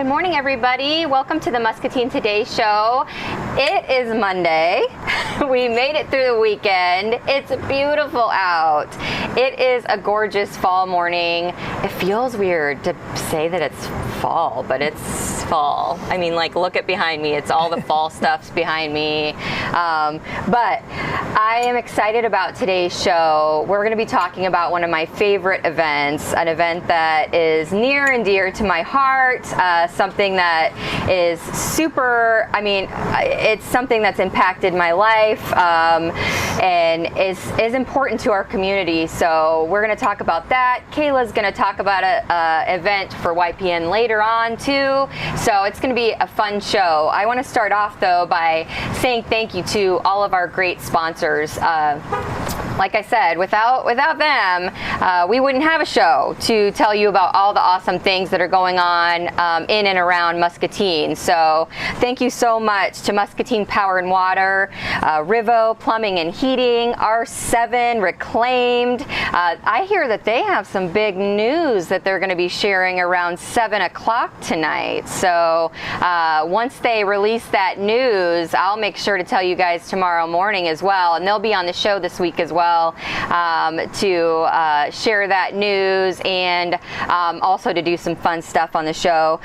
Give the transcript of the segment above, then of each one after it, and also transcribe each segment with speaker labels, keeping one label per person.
Speaker 1: Good morning, everybody. Welcome to the Muscatine Today show. It is Monday. We made it through the weekend. It's beautiful out. It is a gorgeous fall morning. It feels weird to say that it's fall, but it's fall. I mean, like, look at behind me. It's all the fall stuff's behind me. But I am excited about today's show. We're going to be talking about one of my favorite events, an event that is near and dear to my heart, something that is super, it's something that's impacted my life and is important to our community. So we're going to talk about that. Kayla's going to talk about an event for YPN later on too. So it's going to be a fun show. I want to start off though by saying thank you to all of our great sponsors. Like I said, without them, we wouldn't have a show to tell you about all the awesome things that are going on in and around Muscatine. So thank you so much to Muscatine Power and Water, Rivo Plumbing and Heating, R7 Reclaimed. I hear that they have some big news that they're going to be sharing around 7 o'clock tonight. So once they release that news, I'll make sure to tell you guys tomorrow morning as well. And they'll be on the show this week as well to share that news and also to do some fun stuff on the show.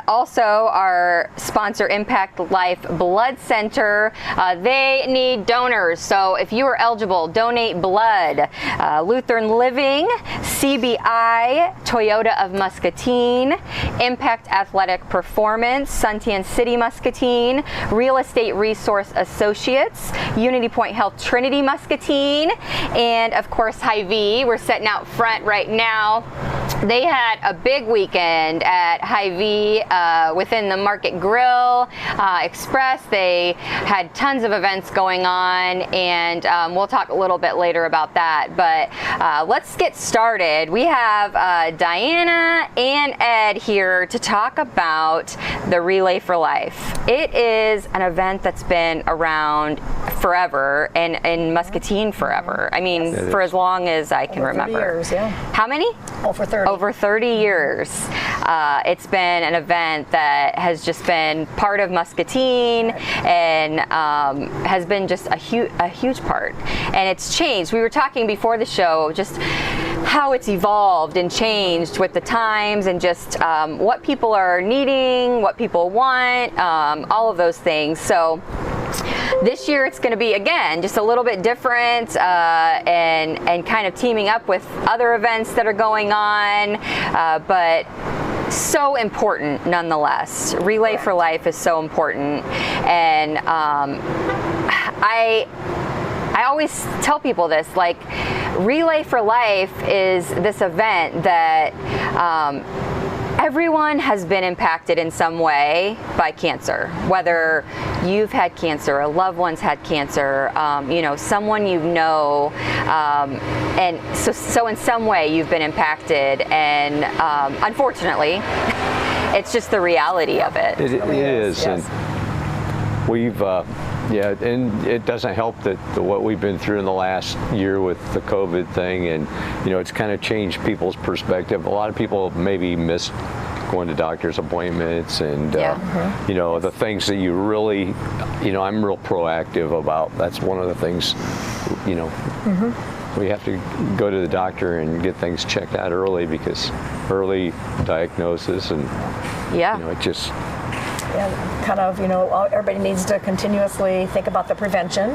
Speaker 1: Also, our sponsor, Impact Life Blood Center, they need donors. So if you are eligible, donate blood. Lutheran Living, CBI, Toyota of Muscatine, Impact Athletic Performance, Suntan City Muscatine, Real Estate Resource Associates, Unity Point Health Trinity Muscatine, and of course Hy-Vee. We're sitting out front right now. They had a big weekend at Hy-Vee within the Market Grill Express. They had tons of events going on, and we'll talk a little bit later about that. But let's get started. We have Diana and Ed here to talk about the Relay for Life. It is an event that's been around forever and in Muscatine forever. I mean, for as long as I can remember.
Speaker 2: 30 years, yeah.
Speaker 1: How many?
Speaker 2: Over 30.
Speaker 1: Over 30 years. It's been an event that has just been part of Muscatine and has been just a huge part. And it's changed. We were talking before the show just how it's evolved and changed with the times and just what people are needing, what people want, all of those things. So this year it's going to be, again, just a little bit different and kind of teaming up with other events that are going on, but so important nonetheless. Relay for Life is so important, and I always tell people this, like, Relay for Life is this event that everyone has been impacted in some way by cancer, whether you've had cancer, a loved one's had cancer, someone you know, and so in some way you've been impacted, and unfortunately, it's just the reality of it.
Speaker 3: It is,
Speaker 2: yes.
Speaker 3: And we've, and it doesn't help that what we've been through in the last year with the COVID thing, and it's kind of changed people's perspective. A lot of people maybe miss going to doctor's appointments and the things that you really, I'm real proactive about. That's one of the things, we have to go to the doctor and get things checked out early, because early diagnosis and it just.
Speaker 2: And kind of, everybody needs to continuously think about the prevention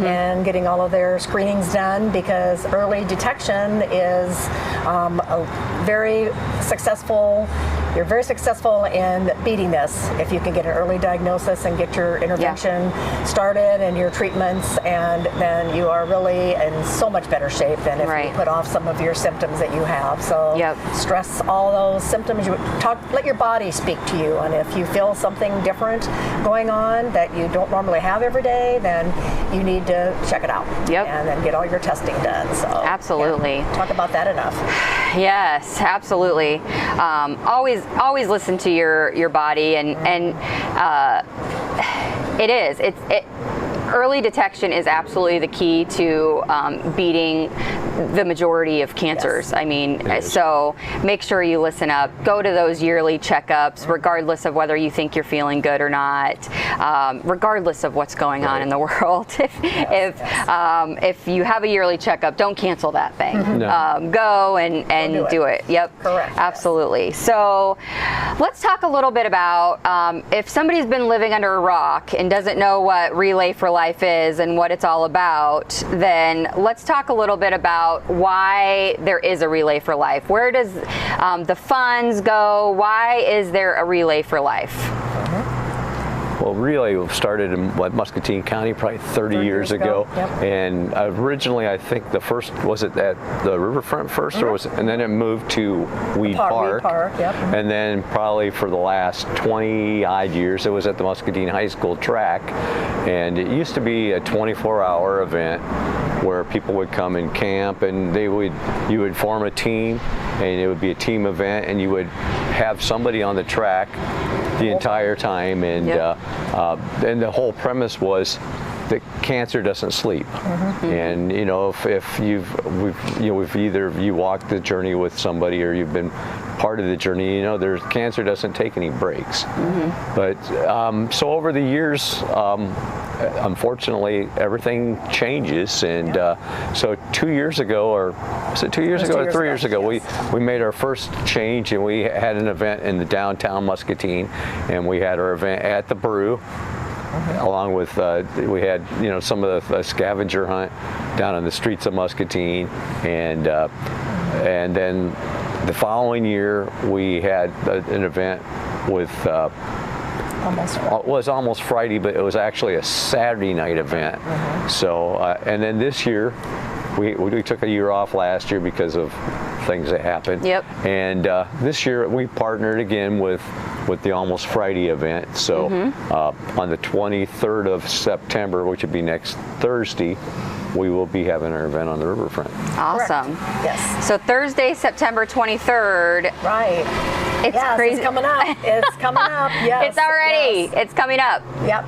Speaker 2: and getting all of their screenings done, because early detection is a very successful. You're very successful in beating this if you can get an early diagnosis and get your intervention started and your treatments, and then you are really in so much better shape than if you put off some of your symptoms that you have. So stress all those symptoms. Let your body speak to you, and if you feel something different going on that you don't normally have every day, then you need to check it out and then get all your testing done. So
Speaker 1: absolutely.
Speaker 2: Talk about that enough.
Speaker 1: Yes, absolutely. Always listen to your body, and it is. early detection is absolutely the key to beating the majority of cancers. I mean, so make sure you listen up. Go to those yearly checkups, regardless of whether you think you're feeling good or not, regardless of what's going on in the world. If you have a yearly checkup, don't cancel that thing. Go and do it. Yep.
Speaker 2: Correct.
Speaker 1: Absolutely. So let's talk a little bit about if somebody's been living under a rock and doesn't know what Relay for Life is and what it's all about, then let's talk a little bit about why there is a Relay for Life. Where does the funds go? Why is there a Relay for Life?
Speaker 3: Well, Relay started in Muscatine County probably 30 years ago.
Speaker 2: Yep.
Speaker 3: And originally, I think the first, was it at the riverfront first, or was it, and then it moved to Weed Park.
Speaker 2: Yep.
Speaker 3: And then probably for the last 20 odd years, it was at the Muscatine High School track. And it used to be a 24-hour event where people would come and camp, and you would form a team, and it would be a team event, and you would have somebody on the track the entire time, and and the whole premise was that cancer doesn't sleep. And if you've either you walked the journey with somebody or you've been part of the journey, there's cancer doesn't take any breaks. But so over the years, unfortunately, everything changes, and so 2 years ago, or was it 2 years ago or 3 years ago, we made our first change, and we had an event in the downtown Muscatine, and we had our event at the Brew. Along with we had some of the scavenger hunt down on the streets of Muscatine, and then the following year we had an event with it was almost Friday, but it was actually a Saturday night event. So and then this year we took a year off last year because of things that happened. And this year we partnered again with the Almost Friday event. So on the 23rd of September, which would be next Thursday, we will be having our event on the riverfront.
Speaker 1: Awesome.
Speaker 2: Correct. Yes.
Speaker 1: So Thursday, September 23rd.
Speaker 2: Right.
Speaker 1: It's crazy.
Speaker 2: It's coming up. It's coming up. Yes.
Speaker 1: It's already.
Speaker 2: Yes.
Speaker 1: It's coming up.
Speaker 2: Yep.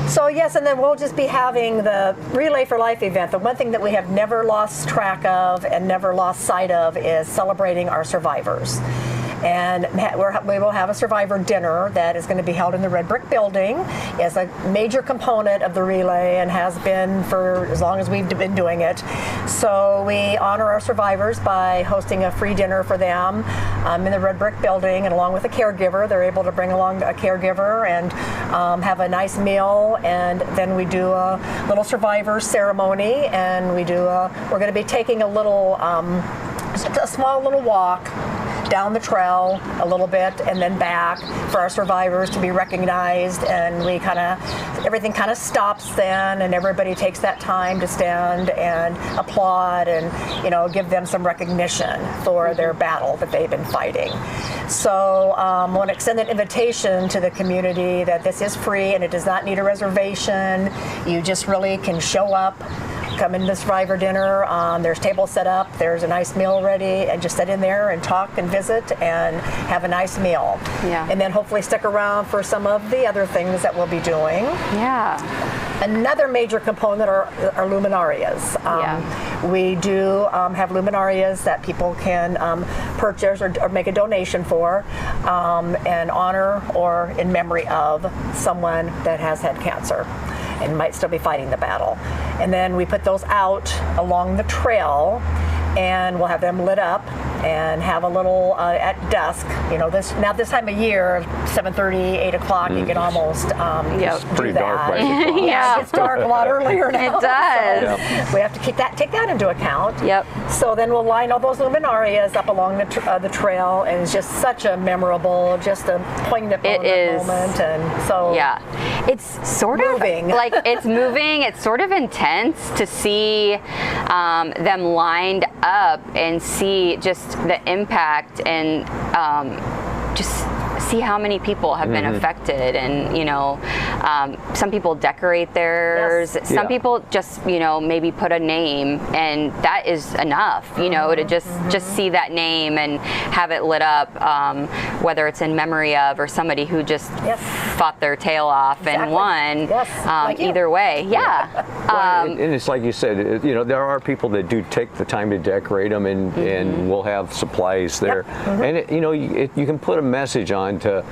Speaker 2: So yes, and then we'll just be having the Relay for Life event. The one thing that we have never lost track of and never lost sight of is celebrating our survivors. And we will have a survivor dinner that is going to be held in the Red Brick Building. It's a major component of the Relay and has been for as long as we've been doing it. So we honor our survivors by hosting a free dinner for them in the Red Brick Building, and along with a caregiver. They're able to bring along a caregiver and have a nice meal, and then we do a little survivor ceremony, and we're going to be taking a small little walk down the trail a little bit and then back for our survivors to be recognized, and everything kind of stops then, and everybody takes that time to stand and applaud and give them some recognition for their battle that they've been fighting. So I want to extend an invitation to the community that this is free and it does not need a reservation. You just really can show up, come into the survivor dinner. There's tables set up, there's a nice meal ready, and just sit in there and talk and visit and have a nice meal. And then hopefully stick around for some of the other things that we'll be doing. Another major component are luminarias. We do have luminarias that people can purchase or make a donation for in honor or in memory of someone that has had cancer and might still be fighting the battle. And then we put those out along the trail, and we'll have them lit up and have a little at dusk. This time of year, 7:30, 8 o'clock, you can almost
Speaker 3: it's pretty
Speaker 2: do
Speaker 3: dark
Speaker 2: that.
Speaker 3: by 8 o'clock.
Speaker 2: It's dark a lot earlier now.
Speaker 1: It does.
Speaker 2: So we have to take that into account. So then we'll line all those luminarias up along the trail, and it's just such a memorable, just a poignant moment. And so
Speaker 1: it's sort
Speaker 2: moving.
Speaker 1: of like it's moving. It's sort of intense to see them lined up and see just the impact and just see how many people have been affected, and some people decorate theirs.
Speaker 2: Yes.
Speaker 1: Some people just maybe put a name, and that is enough. To just see that name and have it lit up, whether it's in memory of or somebody who just fought their tail off and won.
Speaker 2: Yes. Like you.
Speaker 1: Either way,
Speaker 3: Well, and it's like you said, there are people that do take the time to decorate them, and we'll have supplies there. And you can put a message on to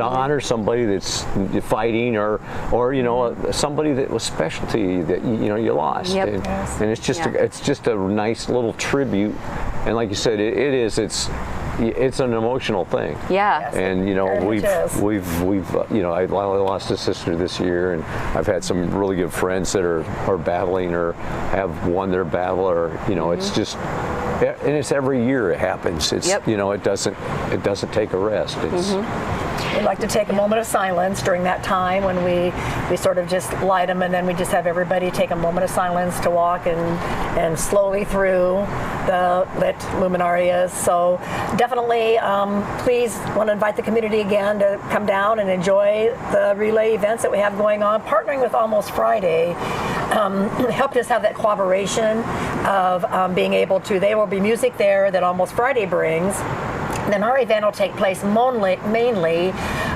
Speaker 3: honor somebody that's fighting, or somebody that was special to you that you lost. And it's just a nice little tribute. And like you said, it's an emotional thing.
Speaker 1: Yeah.
Speaker 3: And I lost a sister this year, and I've had some really good friends that are battling or have won their battle, or it's just, and it's every year it happens. It's it doesn't take a rest. It's
Speaker 2: We'd like to take a moment of silence during that time when we sort of just light them, and then we just have everybody take a moment of silence to walk and slowly through the lit luminarias. So definitely, please want to invite the community again to come down and enjoy the relay events that we have going on. Partnering with Almost Friday helped us have that cooperation of being able to, there will be music there that Almost Friday brings. Then our event will take place mainly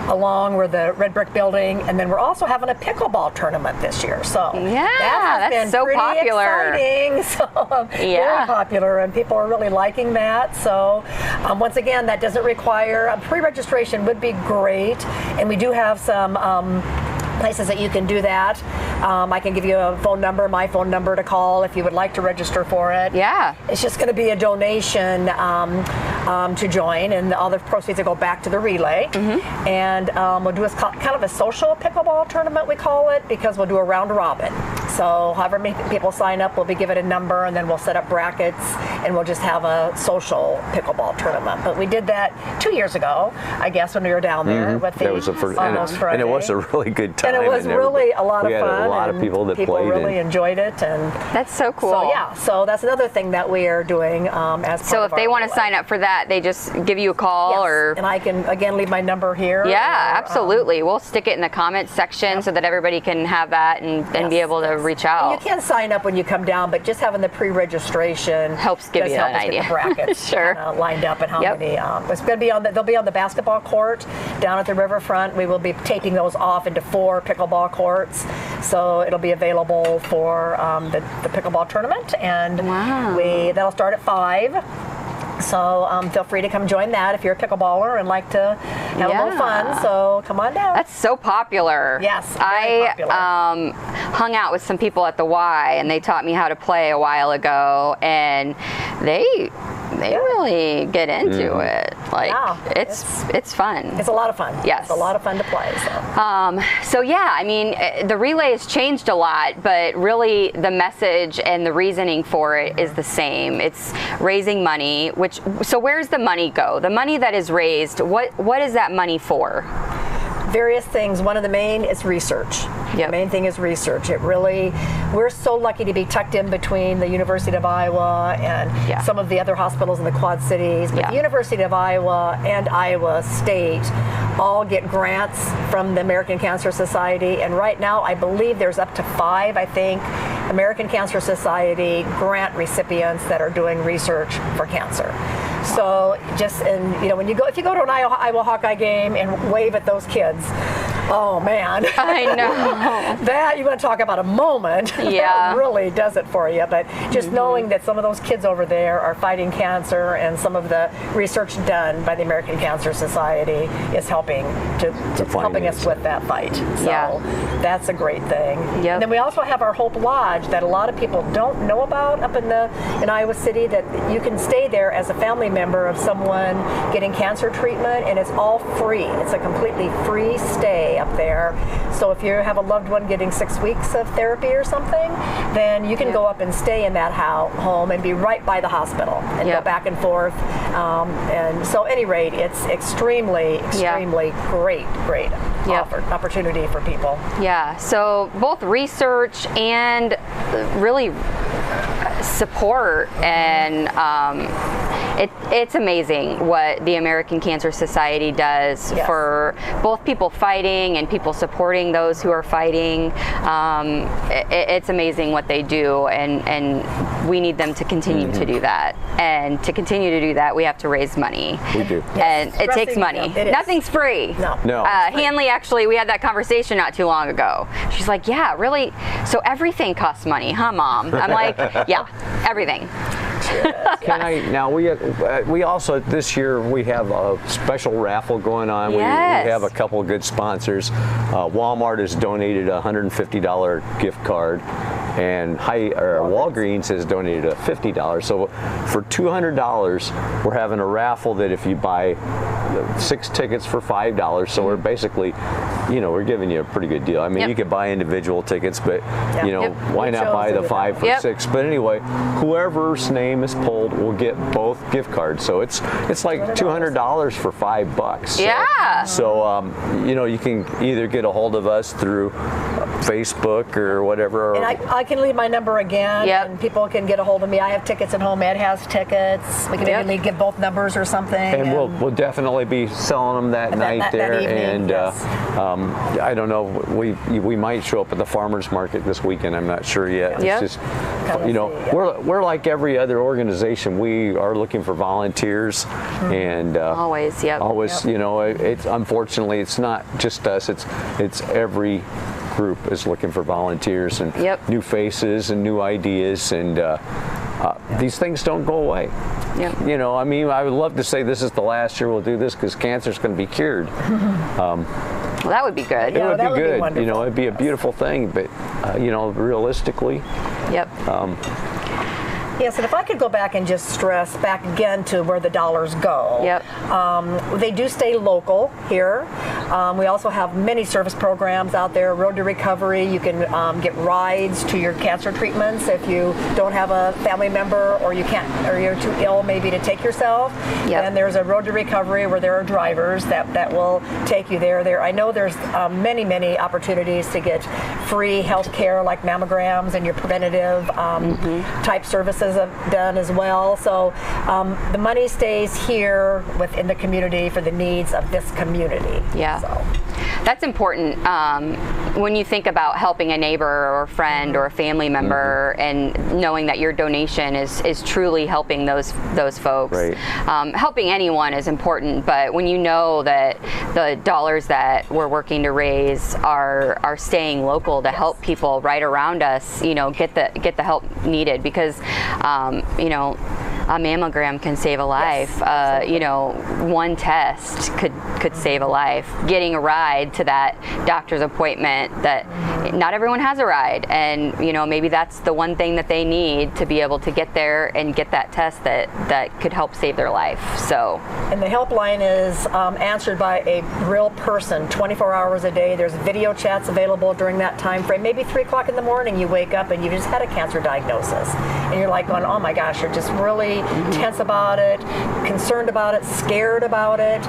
Speaker 2: along with the Red Brick Building, and then we're also having a pickleball tournament this year. So that has been
Speaker 1: so
Speaker 2: pretty
Speaker 1: popular.
Speaker 2: Exciting. So very popular, and people are really liking that. So once again, that doesn't require a pre-registration. Would be great, and we do have some places that you can do that. I can give you a phone number, my phone number to call if you would like to register for it.
Speaker 1: Yeah.
Speaker 2: It's just going to be a donation to join, and all the proceeds will go back to the relay. And we'll do kind of a social pickleball tournament, we call it, because we'll do a round robin. So however many people sign up, we'll be given a number, and then we'll set up brackets, and we'll just have a social pickleball tournament. But we did that 2 years ago, I guess, when we were down there with the Almost Friday.
Speaker 3: And it was a really good time.
Speaker 2: And it was really a lot of fun.
Speaker 3: We had a lot of people that played.
Speaker 2: People really enjoyed it, and
Speaker 1: that's so cool.
Speaker 2: So so that's another thing that we are doing as part of
Speaker 1: So if they want to
Speaker 2: relay.
Speaker 1: sign up for that, they just give you a call, or
Speaker 2: and I can again leave my number here.
Speaker 1: Yeah, absolutely. We'll stick it in the comments section so that everybody can have that and be able to reach out.
Speaker 2: And you can sign up when you come down, but just having the pre-registration
Speaker 1: helps give you an idea.
Speaker 2: Get the brackets lined up, and how many. It's going to be they'll be on the basketball court down at the riverfront. We will be taping those off into 4 pickleball courts, so it'll be available for the pickleball tournament, and that'll start at 5. So feel free to come join that if you're a pickleballer and like to have a little fun. So come on down.
Speaker 1: That's so popular.
Speaker 2: Yes,
Speaker 1: I
Speaker 2: popular.
Speaker 1: Hung out with some people at the Y, and they taught me how to play a while ago, and they really get into it. Like it's fun.
Speaker 2: It's a lot of fun.
Speaker 1: Yes,
Speaker 2: it's a lot of fun to play.
Speaker 1: So yeah, I mean, the relay has changed a lot, but really the message and the reasoning for it is the same. It's raising money. So where's the money go? The money that is raised, what is that money for?
Speaker 2: Various things. One of the main is research. The main thing is research. We're so lucky to be tucked in between the University of Iowa and some of the other hospitals in the Quad Cities. But the University of Iowa and Iowa State all get grants from the American Cancer Society. And right now, I believe there's up to 5, I think, American Cancer Society grant recipients that are doing research for cancer. So when you go, if you go to an Iowa Hawkeye game and wave at those kids, oh man,
Speaker 1: I know
Speaker 2: that you want to talk about a moment. That really does it for you. But just knowing that some of those kids over there are fighting cancer, and some of the research done by the American Cancer Society is helping us with that fight. So that's a great thing. And then we also have our Hope Lodge that a lot of people don't know about up in Iowa City, that you can stay there as a family member of someone getting cancer treatment, and it's all free. It's a completely free stay up there. So if you have a loved one getting 6 weeks of therapy or something, then you can go up and stay in that home and be right by the hospital and go back and forth. And so at any rate, it's extremely great opportunity for people.
Speaker 1: Yeah, so both research and really support, and it's amazing what the American Cancer Society does for both people fighting and people supporting those who are fighting. It's amazing what they do, and we need them to continue to do that. And to continue to do that, we have to raise money.
Speaker 3: We do.
Speaker 1: And it takes money. Nothing's free.
Speaker 2: No.
Speaker 1: Hanley, actually, we had that conversation not too long ago. She's like, yeah, really? So everything costs money, huh, Mom? I'm like, yeah, everything.
Speaker 3: Can I now? We also this year we have a special raffle going on.
Speaker 1: Yes.
Speaker 3: We have a couple of good sponsors. Walmart has donated a $150 gift card, and Walgreens has donated a $50. So for $200, we're having a raffle that if you buy 6 tickets for $5, so we're basically, we're giving you a pretty good deal. I mean, you could buy individual tickets, but why not buy the 5 for 6? But anyway, whoever's name is pulled will get both gift cards. So it's like $200 for $5. So,
Speaker 1: yeah.
Speaker 3: So you can either get a hold of us through Facebook or whatever.
Speaker 2: And I can leave my number again, and people can get a hold of me. I have tickets at home. Ed has tickets. We can maybe give both numbers or something.
Speaker 3: And we'll definitely be selling them that night there.
Speaker 2: That evening,
Speaker 3: I don't know. We might show up at the farmers market this weekend. I'm not sure yet. It's just we're like every other organization. We are looking for volunteers, and always. It's unfortunately it's not just us. It's every group is looking for volunteers and new faces and new ideas, and these things don't go away. I mean, I would love to say this is the last year we'll do this because cancer's going to be cured.
Speaker 1: Well, that would be good.
Speaker 3: It would be good.
Speaker 2: Wonderful.
Speaker 3: It'd be a beautiful thing, but realistically.
Speaker 2: Yes, and if I could go back and just stress back again to where the dollars go. They do stay local here. We also have many service programs out there, Road to Recovery. You can get rides to your cancer treatments if you don't have a family member or you're too ill maybe to take yourself. And there's a Road to Recovery where there are drivers that will take you there. I know there's many opportunities to get free health care like mammograms and your preventative type services done as well. So the money stays here within the community for the needs of this community. So.
Speaker 1: That's important when you think about helping a neighbor or a friend or a family member, and knowing that your donation is truly helping those folks. Helping anyone is important, but when you know that the dollars that we're working to raise are staying local to help people right around us, get the help needed, because a mammogram can save a life. One test could save a life. Getting a ride to that doctor's appointment, that not everyone has a ride, and maybe that's the one thing that they need to be able to get there and get that test that could help save their life. So.
Speaker 2: And the helpline is answered by a real person 24 hours a day. There's video chats available during that time frame. Maybe 3 o'clock in the morning you wake up and you just had a cancer diagnosis, and you're like going, oh my gosh, you're just really tense about it, concerned about it, scared about it.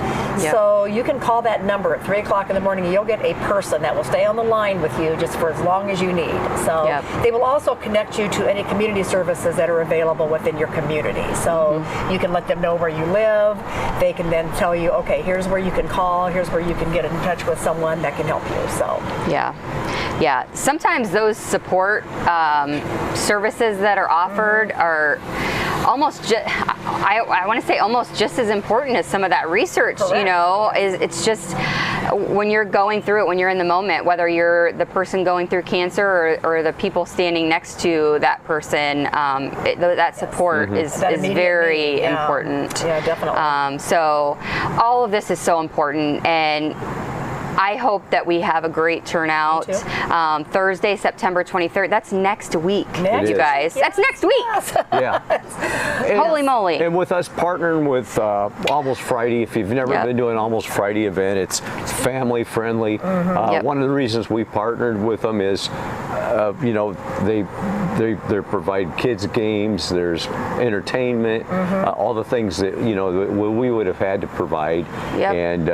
Speaker 2: So you can call that number at 3 o'clock in the morning, and you'll get a person that will stay on the line with you just for as long as you need. So they will also connect you to any community services that are available within your community. So you can let them know where you live. They can then tell you, okay, here's where you can call, here's where you can get in touch with someone that can help you. So sometimes those support services that are offered are almost I want to say almost just as important as some of that research. It's just when you're going through it, when you're in the moment, whether you're the person going through cancer or the people standing next to that person, that support is very important. Definitely.
Speaker 1: So all of this is so important, and I hope that we have a great turnout. Thursday, September 23rd. That's next week, you guys. That's next week. Holy moly.
Speaker 3: And with us partnering with Almost Friday, if you've never been to an Almost Friday event, it's family friendly. One of the reasons we partnered with them is you know, they provide kids games. There's entertainment, all the things that, you know, we would have had to provide. And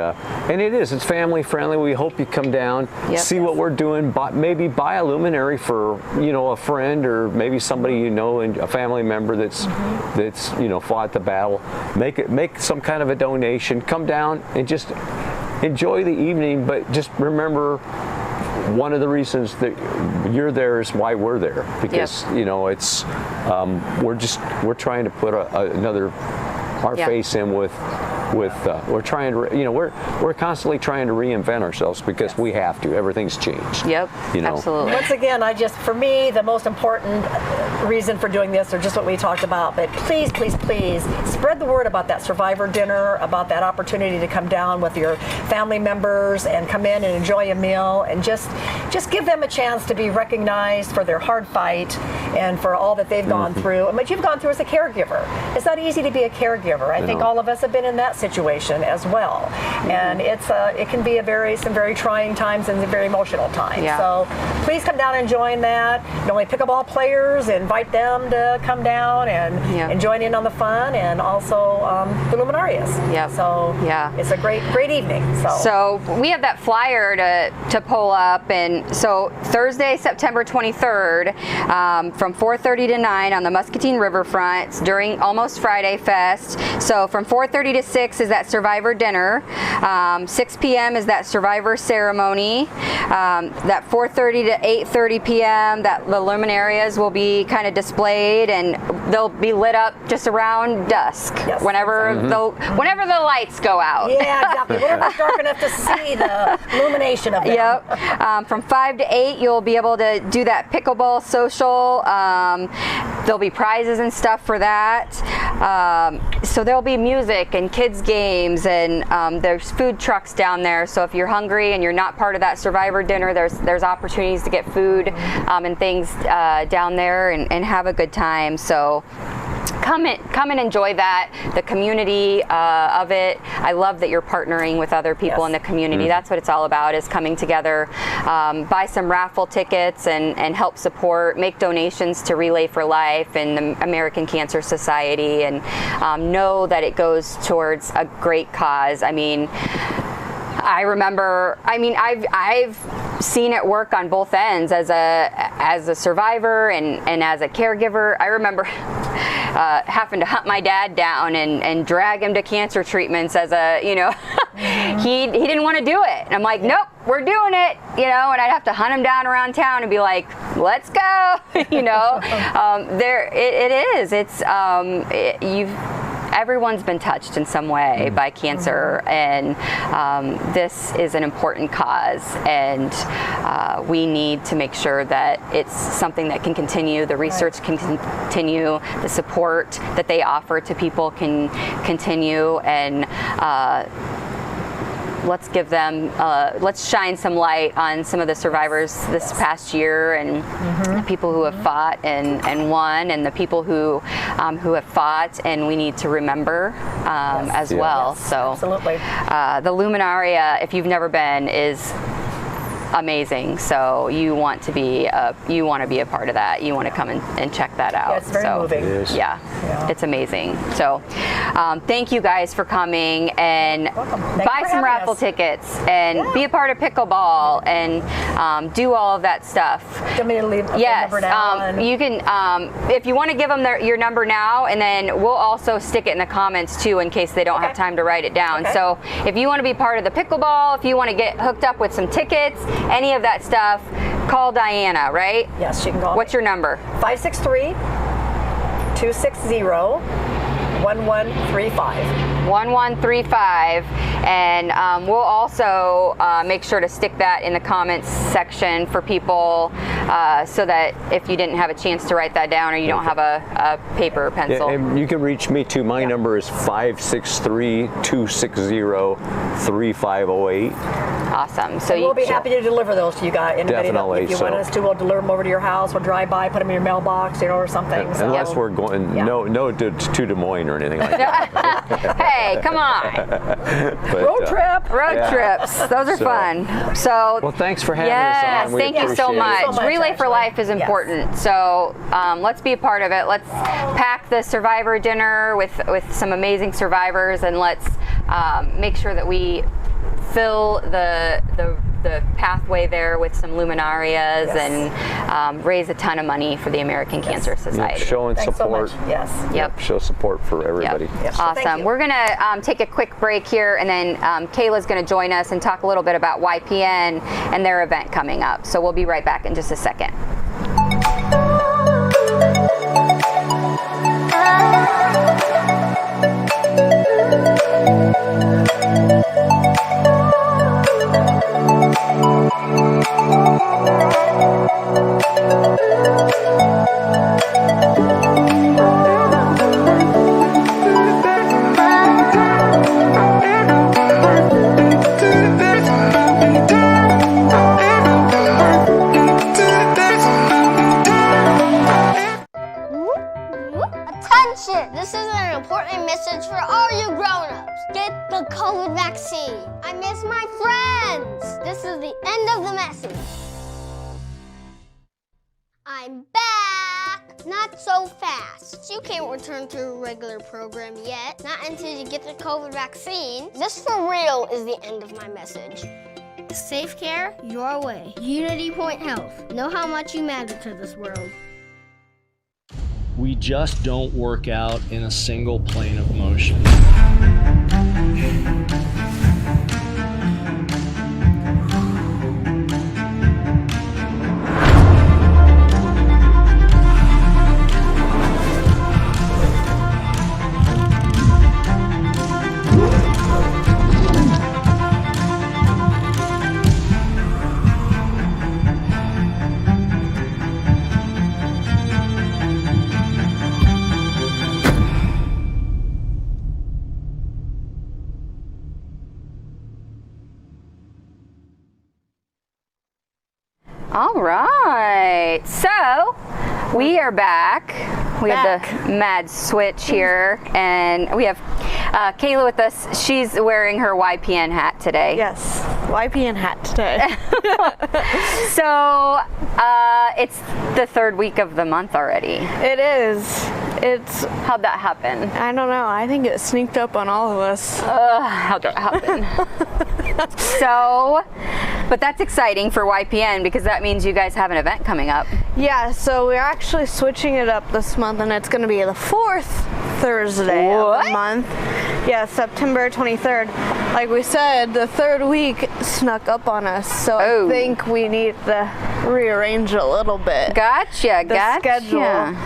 Speaker 3: it's family friendly. We hope you come down, see what we're doing. Maybe buy a luminary for, you know, a friend or maybe somebody you know and a family member that's you know, fought the battle. Make some kind of a donation. Come down and just enjoy the evening, but just remember, one of the reasons that you're there is why we're there, because you know, it's we're trying to put our face in with we're trying to, you know, we're constantly trying to reinvent ourselves because we have to. Everything's changed.
Speaker 1: Yep.
Speaker 3: You know?
Speaker 1: Absolutely.
Speaker 2: Once again, for me, the most important reason for doing this, or just what we talked about, but please spread the word about that survivor dinner, about that opportunity to come down with your family members and come in and enjoy a meal, and just give them a chance to be recognized for their hard fight and for all that they've gone through and what you've gone through as a caregiver. It's not easy to be a caregiver. I think all of us have been in that situation as well, and it can be some very trying times and very emotional times. So please come down and join that. Not only pickleball players, invite them to come down and join in on the fun, and also the luminarias. So it's a great evening.
Speaker 1: So we have that flyer to pull up, and so Thursday, September 23rd, from 4:30 to 9 on the Muscatine Riverfront during Almost Friday Fest. So from 4:30 to 6 is that survivor dinner. 6 p.m. is that survivor ceremony. That 4:30 to 8:30 p.m. that the luminarias will be kind of displayed, and they'll be lit up just around dusk. Whenever the lights go out.
Speaker 2: Yeah, exactly. Whenever it's dark enough to see the illumination of them.
Speaker 1: From 5 to 8, you'll be able to do that pickleball social. There'll be prizes and stuff for that. So there'll be music and kids games, and there's food trucks down there. So if you're hungry and you're not part of that survivor dinner, there's opportunities to get food and things down there and have a good time. So come and enjoy that, the community of it. I love that you're partnering with other people in the community. That's what it's all about, is coming together, buy some raffle tickets and help support, make donations to Relay for Life and the American Cancer Society, and know that it goes towards a great cause. I mean, I've seen it work on both ends as a survivor and as a caregiver. I remember having to hunt my dad down and drag him to cancer treatments as a, you know, he didn't want to do it. And I'm like, nope, we're doing it, you know, and I'd have to hunt him down around town and be like, let's go, you know. Everyone's been touched in some way by cancer, and this is an important cause, and we need to make sure that it's something that can continue, the research can continue, the support that they offer to people can continue, and let's give them, let's shine some light on some of the survivors this past year, and the people who have fought and won, and the people who have fought, and we need to remember as well. So
Speaker 2: absolutely.
Speaker 1: The Luminaria, if you've never been, is amazing. So you want to be a part of that. You want to come and check that out.
Speaker 2: Yeah, it's very moving.
Speaker 3: It is.
Speaker 1: Yeah, it's amazing. So thank you guys for coming, and buy some raffle tickets and be a part of pickleball and do all of that stuff.
Speaker 2: Do you want me to leave the number down?
Speaker 1: You can, if you want to give them your number now, and then we'll also stick it in the comments too in case they don't have time to write it down. So if you want to be part of the pickleball, if you want to get hooked up with some tickets, any of that stuff, call Diana, right?
Speaker 2: Yes, she can call.
Speaker 1: What's your number?
Speaker 2: 563-260-1135.
Speaker 1: 1135, and we'll also make sure to stick that in the comments section for people, so that if you didn't have a chance to write that down, or you don't have a paper or pencil.
Speaker 3: Yeah, and you can reach me too. My number is 563-260-3508.
Speaker 1: Awesome. So
Speaker 2: we'll be happy to deliver those to you guys.
Speaker 3: Definitely.
Speaker 2: If you want us to, we'll deliver them over to your house. We'll drive by, put them in your mailbox, you know, or something.
Speaker 3: Unless we're going, no to Des Moines or anything like that.
Speaker 1: Hey, come on.
Speaker 2: Road trip.
Speaker 1: Road trips. Those are fun. So.
Speaker 3: Well, thanks for having us on. We
Speaker 1: thank you so
Speaker 3: appreciate it.
Speaker 1: much. Relay for Life is important. So let's be a part of it. Let's pack the survivor dinner with some amazing survivors, and let's make sure that we fill the pathway there with some luminarias and raise a ton of money for the American Cancer Society.
Speaker 3: Yep, showing support.
Speaker 2: So much. Yes.
Speaker 1: Yep.
Speaker 3: Show support for everybody.
Speaker 2: Yep.
Speaker 1: Awesome. We're going to take a quick break here, and then Kayla's going to join us and talk a little bit about YPN and their event coming up. So we'll be right back in just a second.
Speaker 4: Attention! This is an important message for all you grown-ups. Get the COVID vaccine. I miss my friends. This is the end of the message. I'm back. Not so fast. You can't return to a regular program yet. Not until you get the COVID vaccine. This for real is the end of my message. Safe care, your way. Unity Point Health. Know how much you matter to this world.
Speaker 5: We just don't work out in a single plane of motion.
Speaker 1: All right, so we are back. We have the mad switch here, and we have Kayla with us. She's wearing her YPN hat today.
Speaker 6: Yes, YPN hat today.
Speaker 1: So it's the third week of the month already.
Speaker 6: It is. It's,
Speaker 1: How'd that happen?
Speaker 6: I don't know, I think it sneaked up on all of us.
Speaker 1: How'd that happen? So, but that's exciting for YPN because that means you guys have an event coming up.
Speaker 6: Yeah, so we're actually switching it up this month, and it's going to be the fourth Thursday of the month. Yeah, September 23rd. Like we said, the third week snuck up on us, so I think we need to rearrange a little bit.
Speaker 1: Gotcha.
Speaker 6: Schedule.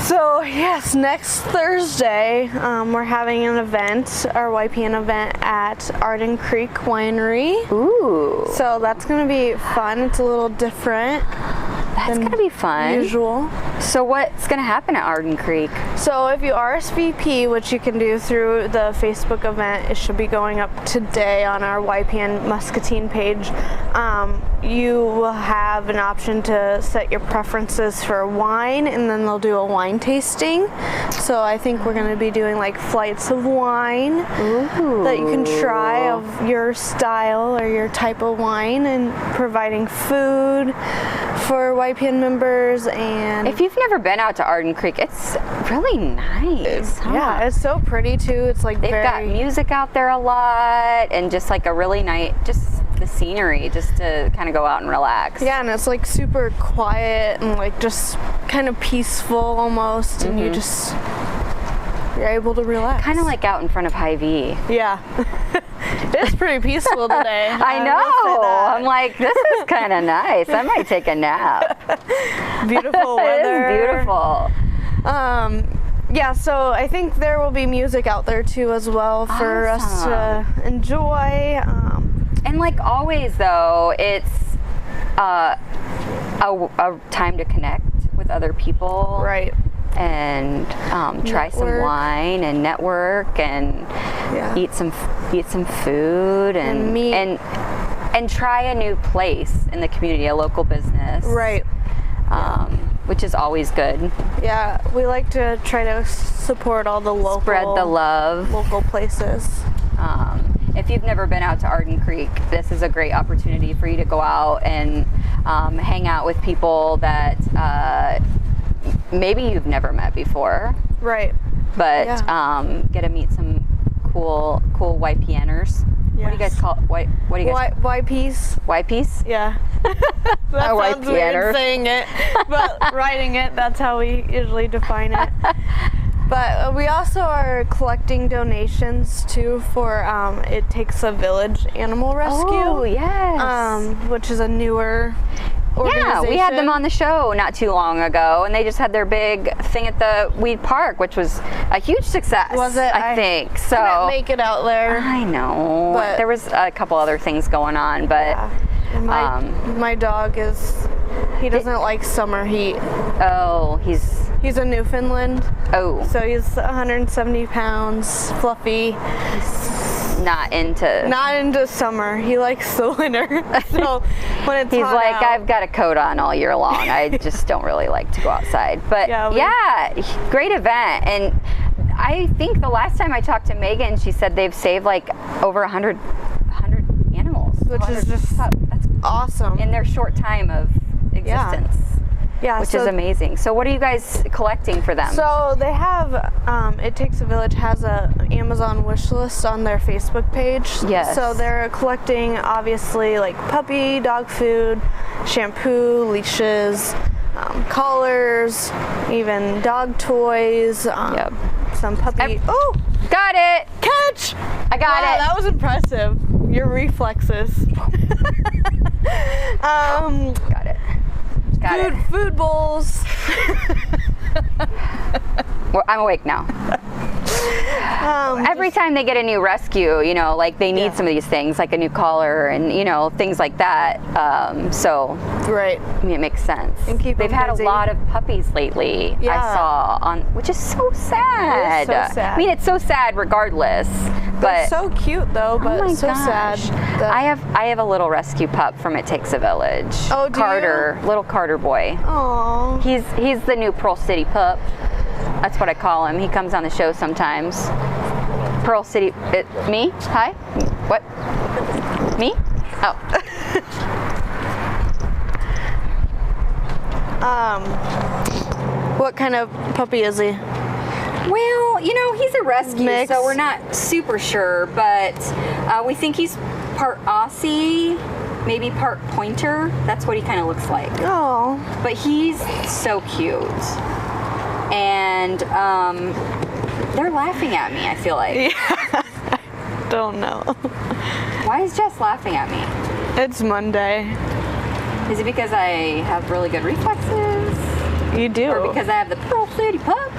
Speaker 6: So yes, next Thursday we're having an event, our YPN event at Arden Creek Winery.
Speaker 1: Ooh.
Speaker 6: So that's going to be fun. It's a little different.
Speaker 1: That's going to be fun.
Speaker 6: Usual.
Speaker 1: So what's going to happen at Arden Creek?
Speaker 6: So if you RSVP, which you can do through the Facebook event, it should be going up today on our YPN Muscatine page. You will have an option to set your preferences for wine, and then they'll do a wine tasting. So I think we're going to be doing like flights of wine that you can try of your style or your type of wine, and providing food for YPN members. And
Speaker 1: if you've never been out to Arden Creek, it's really nice.
Speaker 6: Yeah, it's so pretty too. It's like
Speaker 1: they've got music out there a lot, and just like a really nice, just the scenery, just to kind of go out and relax.
Speaker 6: Yeah, and it's like super quiet and like just kind of peaceful almost, and you're able to relax.
Speaker 1: Kind of like out in front of Hy-Vee.
Speaker 6: Yeah. It's pretty peaceful today.
Speaker 1: I know. I'm like, this is kind of nice. I might take a nap.
Speaker 6: Beautiful weather.
Speaker 1: It is beautiful.
Speaker 6: Yeah, so I think there will be music out there too as well for us to enjoy.
Speaker 1: And like always though, it's a time to connect with other people.
Speaker 6: Right.
Speaker 1: And try some wine and network and eat some food and
Speaker 6: meet
Speaker 1: and try a new place in the community, a local business.
Speaker 6: Right.
Speaker 1: Which is always good.
Speaker 6: Yeah, we like to try to support all the local,
Speaker 1: spread the love,
Speaker 6: local places.
Speaker 1: if you've never been out to Arden Creek, this is a great opportunity for you to go out and hang out with people that maybe you've never met before.
Speaker 6: Right.
Speaker 1: But get to meet some cool YPNers. What do you guys call it? What do you guys?
Speaker 6: YPs.
Speaker 1: YPs?
Speaker 6: Yeah. That sounds weird saying it, but writing it, that's how we usually define it. But we also are collecting donations too for It Takes a Village Animal Rescue.
Speaker 1: Oh, yes.
Speaker 6: Which is a newer organization.
Speaker 1: Yeah, we had them on the show not too long ago, and they just had their big thing at the Weed Park, which was a huge success.
Speaker 6: Was it?
Speaker 1: I think so.
Speaker 6: Couldn't make it out there.
Speaker 1: I know. But there was a couple other things going on, but
Speaker 6: yeah. My dog he doesn't like summer heat.
Speaker 1: Oh,
Speaker 6: he's a Newfoundland.
Speaker 1: Oh.
Speaker 6: So he's 170 pounds, fluffy.
Speaker 1: Not into
Speaker 6: summer. He likes the winter. So when it's
Speaker 1: he's
Speaker 6: hot
Speaker 1: like,
Speaker 6: out,
Speaker 1: I've got a coat on all year long. I just don't really like to go outside. But yeah, great event. And I think the last time I talked to Megan, she said they've saved like over 100 animals,
Speaker 6: which is just that's awesome
Speaker 1: in their short time of existence.
Speaker 6: Yeah,
Speaker 1: which is amazing. So what are you guys collecting for them?
Speaker 6: So they have, It Takes a Village has a Amazon wish list on their Facebook page.
Speaker 1: Yes.
Speaker 6: So they're collecting obviously like puppy, dog food, shampoo, leashes, collars, even dog toys, some puppy. Oh!
Speaker 1: Got it!
Speaker 6: Catch!
Speaker 1: I got it!
Speaker 6: That was impressive. Your reflexes.
Speaker 1: Got it.
Speaker 6: Food bowls.
Speaker 1: Well, I'm awake now. Every time they get a new rescue, like they need some of these things, like a new collar and, things like that.
Speaker 6: Right.
Speaker 1: I mean, it makes sense.
Speaker 6: And
Speaker 1: They've had a lot of puppies lately, I saw, which is so sad.
Speaker 6: It is so sad.
Speaker 1: I mean, it's so sad regardless.
Speaker 6: They're so cute though, but it's so sad.
Speaker 1: I have a little rescue pup from It Takes a Village.
Speaker 6: Oh, do
Speaker 1: Carter, little Carter boy.
Speaker 6: Aww.
Speaker 1: He's the new Pearl City pup. That's what I call him. He comes on the show sometimes. Pearl City. Me? Hi? What? Me? Oh.
Speaker 6: What kind of puppy is he?
Speaker 1: Well, he's a rescue,
Speaker 6: Mix.
Speaker 1: so we're not super sure, but we think he's part Aussie, maybe part Pointer. That's what he kind of looks like.
Speaker 6: Oh.
Speaker 1: But he's so cute. And they're laughing at me, I feel like.
Speaker 6: Yeah. Don't know.
Speaker 1: Why is Jess laughing at me?
Speaker 6: It's Monday.
Speaker 1: Is it because I have really good reflexes?
Speaker 6: You do.
Speaker 1: Or because I have the Pearl City pup?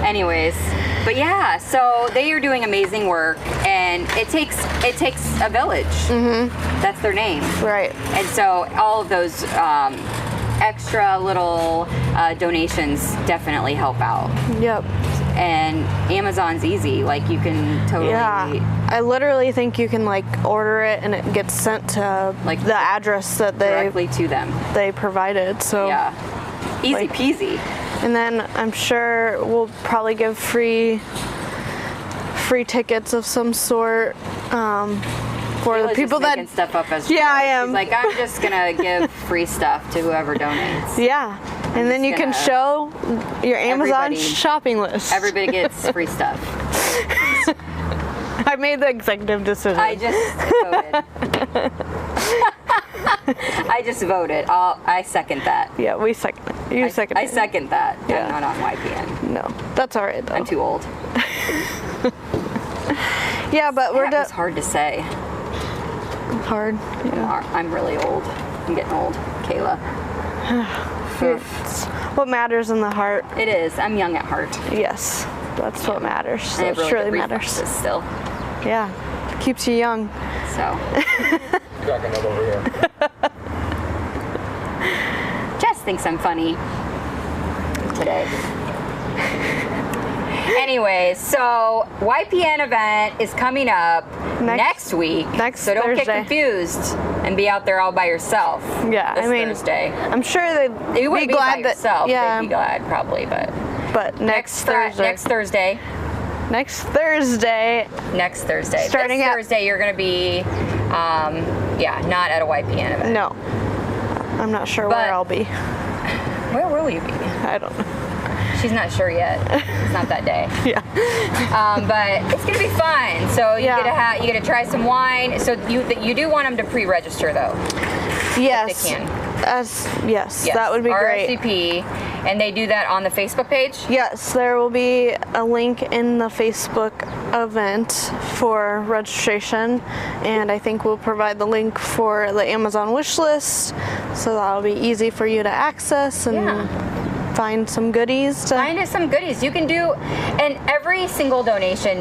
Speaker 1: Anyways, but yeah, so they are doing amazing work, and it takes a village. Mm-hmm. That's their name.
Speaker 6: Right.
Speaker 1: And so all of those extra little donations definitely help out.
Speaker 6: Yep.
Speaker 1: And Amazon's easy. Like, you can totally.
Speaker 6: Yeah. I literally think you can order it and it gets sent to the address that
Speaker 1: directly to them.
Speaker 6: They provided. So
Speaker 1: yeah, easy peasy.
Speaker 6: And then I'm sure we'll probably give free tickets of some sort for
Speaker 1: Kayla's
Speaker 6: the people
Speaker 1: just
Speaker 6: that
Speaker 1: making stuff up as
Speaker 6: I am.
Speaker 1: She's like, I'm just gonna give free stuff to whoever donates.
Speaker 6: Yeah. And then you can show your Amazon
Speaker 1: Everybody.
Speaker 6: shopping list.
Speaker 1: Everybody gets free stuff.
Speaker 6: I made the executive decision.
Speaker 1: I just voted. I second that.
Speaker 6: Yeah, we second it. You second it.
Speaker 1: I second that.
Speaker 6: Yeah.
Speaker 1: I'm not on YPN.
Speaker 6: No, that's all right though.
Speaker 1: I'm too old.
Speaker 6: Yeah, but we're
Speaker 1: That was hard to say.
Speaker 6: hard. Yeah.
Speaker 1: I'm really old. I'm getting old, Kayla.
Speaker 6: What matters in the heart.
Speaker 1: It is. I'm young at heart.
Speaker 6: Yes, that's what matters.
Speaker 1: I have
Speaker 6: That
Speaker 1: really
Speaker 6: truly
Speaker 1: good
Speaker 6: matters.
Speaker 1: reflexes still.
Speaker 6: Yeah, keeps you young.
Speaker 1: So.
Speaker 3: Cracking up over here.
Speaker 1: Jess thinks I'm funny today. Anyways, so YPN event is coming up next week.
Speaker 6: So
Speaker 1: don't
Speaker 6: Thursday.
Speaker 1: get confused and be out there all by yourself.
Speaker 6: Yeah,
Speaker 1: this
Speaker 6: I mean,
Speaker 1: Thursday.
Speaker 6: I'm sure they'd
Speaker 1: You wouldn't
Speaker 6: be glad
Speaker 1: by
Speaker 6: that.
Speaker 1: yourself.
Speaker 6: Yeah,
Speaker 1: They'd be glad probably, but
Speaker 6: but next Thursday.
Speaker 1: Next Thursday.
Speaker 6: next Thursday.
Speaker 1: Next Thursday.
Speaker 6: Starting
Speaker 1: this
Speaker 6: at-
Speaker 1: Thursday, you're going to be, not at a YPN event.
Speaker 6: No, I'm not sure
Speaker 1: But-
Speaker 6: where I'll be.
Speaker 1: Where will you be?
Speaker 6: I don't know.
Speaker 1: She's not sure yet. It's not that day.
Speaker 6: Yeah.
Speaker 1: But it's gonna be fun. So you
Speaker 6: Yeah.
Speaker 1: you get to try some wine. So you do want them to pre-register though.
Speaker 6: Yes.
Speaker 1: They can.
Speaker 6: Yes,
Speaker 1: Yes.
Speaker 6: that would be great.
Speaker 1: RSVP, and they do that on the Facebook page.
Speaker 6: Yes, there will be a link in the Facebook event for registration, and I think we'll provide the link for the Amazon wish list, so that'll be easy for you to access and
Speaker 1: Yeah.
Speaker 6: find some goodies.
Speaker 1: Find us some goodies you can do, and every single donation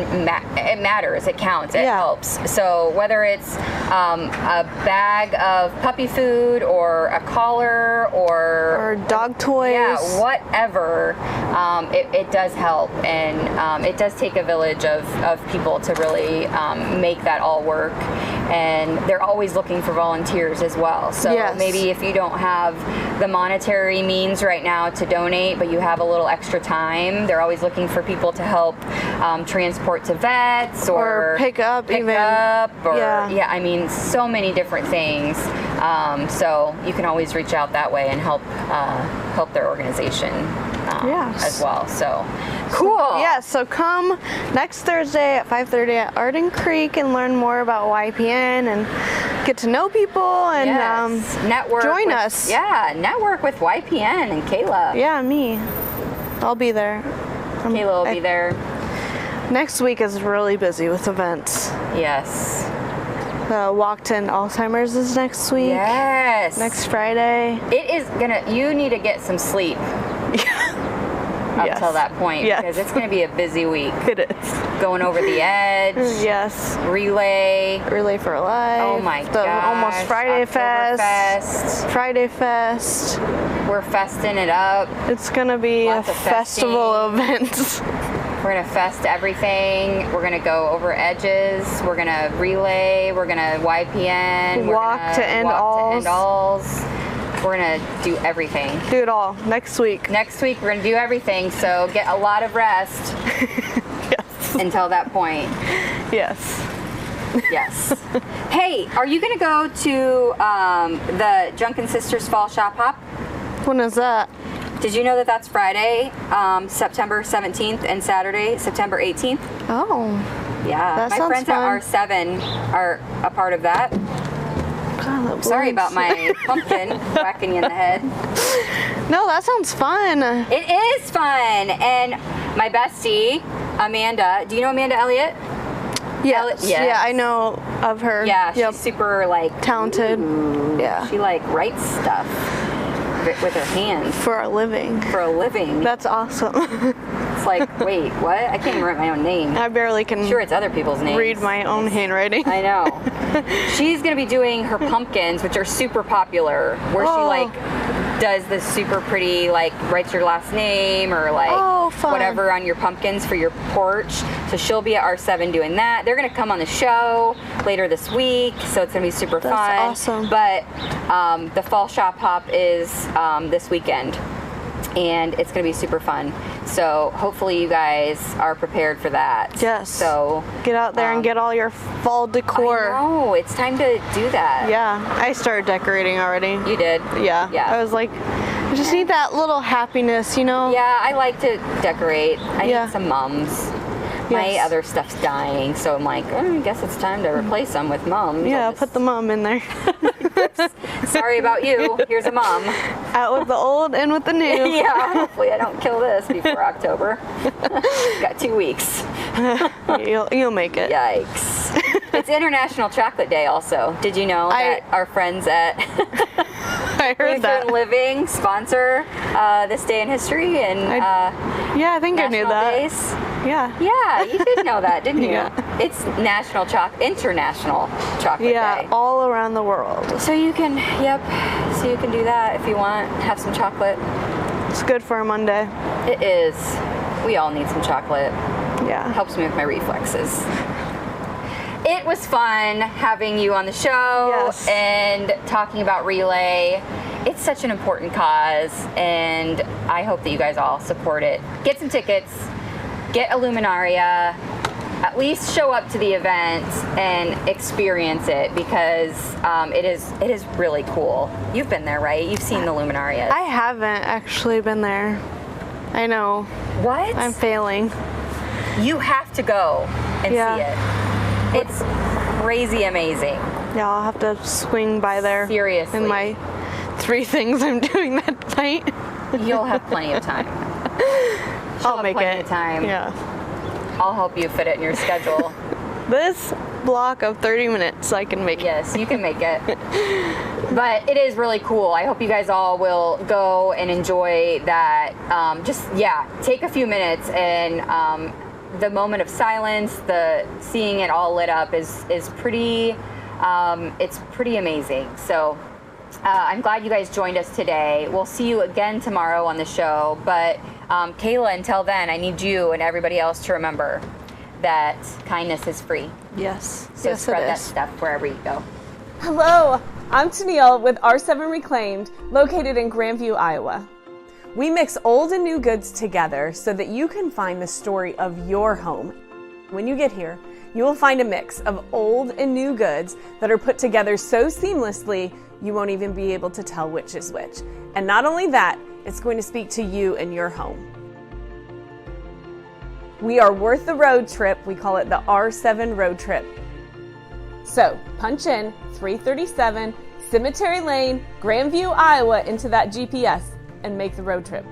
Speaker 1: it matters. It counts. It
Speaker 6: Yeah.
Speaker 1: helps. So whether it's a bag of puppy food or a collar
Speaker 6: or dog toys.
Speaker 1: yeah, whatever, it does help, and it does take a village of people to really make that all work. And they're always looking for volunteers as well. So
Speaker 6: Yes.
Speaker 1: maybe if you don't have the monetary means right now to donate, but you have a little extra time, they're always looking for people to help transport to vets or
Speaker 6: pick up even.
Speaker 1: or
Speaker 6: Yeah.
Speaker 1: I mean, so many different things. So you can always reach out that way and help their organization
Speaker 6: Yes.
Speaker 1: as well. So cool.
Speaker 6: Yeah, so come next Thursday at 5:30 at Arden Creek and learn more about YPN and get to know people and
Speaker 1: Yes. Network.
Speaker 6: join
Speaker 1: with-
Speaker 6: us.
Speaker 1: Yeah, network with YPN and Kayla.
Speaker 6: Yeah, me. I'll be there.
Speaker 1: Kayla will be there.
Speaker 6: Next week is really busy with events.
Speaker 1: Yes.
Speaker 6: Walk to End Alzheimer's is next week.
Speaker 1: Yes.
Speaker 6: Next Friday.
Speaker 1: It is you need to get some sleep up
Speaker 6: Yes.
Speaker 1: till that point
Speaker 6: Yes.
Speaker 1: because it's gonna be a busy week.
Speaker 6: It is.
Speaker 1: Going over the edge.
Speaker 6: Yes.
Speaker 1: Relay.
Speaker 6: Relay for Life.
Speaker 1: Oh my
Speaker 6: The
Speaker 1: gosh.
Speaker 6: Almost Friday Fest.
Speaker 1: Oktoberfest.
Speaker 6: Friday Fest.
Speaker 1: We're festing it up.
Speaker 6: It's gonna be
Speaker 1: Lots
Speaker 6: a
Speaker 1: of
Speaker 6: festival event.
Speaker 1: We're gonna fest everything. We're gonna go over edges. We're gonna relay. We're gonna YPN. We're
Speaker 6: Walk
Speaker 1: gonna
Speaker 6: to End
Speaker 1: walk
Speaker 6: Alls.
Speaker 1: to End Alls. We're gonna do everything.
Speaker 6: Do it all next week.
Speaker 1: Next week we're gonna do everything. So get a lot of rest
Speaker 6: Yes.
Speaker 1: until that point.
Speaker 6: Yes.
Speaker 1: Yes. Hey, are you gonna go to the Drunken Sisters Fall Shop Hop?
Speaker 6: When is that?
Speaker 1: Did you know that that's Friday, September 17th, and Saturday, September 18th?
Speaker 6: Oh.
Speaker 1: Yeah,
Speaker 6: That
Speaker 1: my
Speaker 6: sounds
Speaker 1: friends
Speaker 6: fun.
Speaker 1: at R7 are a part of that.
Speaker 6: God, that
Speaker 1: Sorry
Speaker 6: blows.
Speaker 1: about my pumpkin whacking you in the head.
Speaker 6: No, that sounds fun.
Speaker 1: It is fun, and my bestie, Amanda. Do you know Amanda Elliott?
Speaker 6: Yes.
Speaker 1: Yes.
Speaker 6: Yeah, I know of her.
Speaker 1: Yeah,
Speaker 6: Yep.
Speaker 1: she's super like
Speaker 6: Talented.
Speaker 1: ooh,
Speaker 6: Yeah.
Speaker 1: She like writes stuff with her hands
Speaker 6: For a living.
Speaker 1: for a living.
Speaker 6: That's awesome.
Speaker 1: It's like, wait, what? I can't even write my own name.
Speaker 6: I barely can
Speaker 1: Sure, it's other people's names.
Speaker 6: read my own handwriting.
Speaker 1: I know. She's gonna be doing her pumpkins, which are super popular, where she
Speaker 6: Oh.
Speaker 1: like does this super pretty, like writes your last name or like
Speaker 6: Oh, fun.
Speaker 1: whatever on your pumpkins for your porch. So she'll be at R7 doing that. They're gonna come on the show later this week, so it's gonna be super
Speaker 6: That's
Speaker 1: fun.
Speaker 6: awesome.
Speaker 1: But the Fall Shop Hop is this weekend, and it's gonna be super fun. So hopefully you guys are prepared for that.
Speaker 6: Yes.
Speaker 1: So
Speaker 6: Get out there and get all your fall decor.
Speaker 1: I know, it's time to do that.
Speaker 6: Yeah, I started decorating already.
Speaker 1: You did?
Speaker 6: Yeah.
Speaker 1: Yeah.
Speaker 6: I was like, I just need that little happiness, you know?
Speaker 1: Yeah, I like to decorate. I
Speaker 6: Yeah.
Speaker 1: need some mums. My
Speaker 6: Yes.
Speaker 1: other stuff's dying, so I'm like, I guess it's time to replace them with mums.
Speaker 6: Yeah,
Speaker 1: I'll
Speaker 6: put the mum in there.
Speaker 1: just- Sorry about you. Here's a mum.
Speaker 6: Out with the old, in with the new.
Speaker 1: Yeah, hopefully I don't kill this before October. Got 2 weeks.
Speaker 6: You'll make it.
Speaker 1: Yikes. It's International Chocolate Day also. Did you know that our friends at
Speaker 6: I heard that.
Speaker 1: Lutheran Living sponsor this day in history and
Speaker 6: Yeah, I think I knew
Speaker 1: national
Speaker 6: that.
Speaker 1: days?
Speaker 6: Yeah.
Speaker 1: Yeah, you did know that, didn't you?
Speaker 6: Yeah.
Speaker 1: It's International Chocolate
Speaker 6: Yeah,
Speaker 1: Day.
Speaker 6: all around the world.
Speaker 1: So you can, so you can do that if you want, have some chocolate.
Speaker 6: It's good for a Monday.
Speaker 1: It is. We all need some chocolate.
Speaker 6: Yeah.
Speaker 1: Helps me with my reflexes. It was fun having you on the show
Speaker 6: Yes.
Speaker 1: and talking about Relay. It's such an important cause, and I hope that you guys all support it. Get some tickets. get a luminaria, at least show up to the event and experience it, because it is really cool. You've been there, right? You've seen the luminarias.
Speaker 6: I haven't actually been there. I know.
Speaker 1: What?
Speaker 6: I'm failing.
Speaker 1: You have to go and see it. It's crazy amazing.
Speaker 6: Yeah, I'll have to swing by there.
Speaker 1: Seriously.
Speaker 6: In my 3 things I'm doing that night.
Speaker 1: You'll have plenty of time.
Speaker 6: I'll make
Speaker 1: plenty
Speaker 6: it.
Speaker 1: of time.
Speaker 6: Yeah.
Speaker 1: I'll help you fit it in your schedule.
Speaker 6: This block of 30 minutes I can make it.
Speaker 1: Yes, you can make it. But it is really cool. I hope you guys all will go and enjoy that. Take a few minutes, and the moment of silence, the seeing it all lit up is pretty. It's pretty amazing. So I'm glad you guys joined us today. We'll see you again tomorrow on the show. But Kayla, until then, I need you and everybody else to remember that kindness is free.
Speaker 6: Yes.
Speaker 1: So
Speaker 6: yes,
Speaker 1: spread
Speaker 6: it
Speaker 1: that
Speaker 6: is.
Speaker 1: stuff wherever you go.
Speaker 7: Hello, I'm Tennille with R7 Reclaimed, located in Grandview, Iowa. We mix old and new goods together so that you can find the story of your home. When you get here, you will find a mix of old and new goods that are put together so seamlessly you won't even be able to tell which is which. And not only that, it's going to speak to you and your home. We are worth the road trip. We call it the R7 road trip. So punch in 337 Cemetery Lane, Grandview, Iowa into that GPS and make the road trip.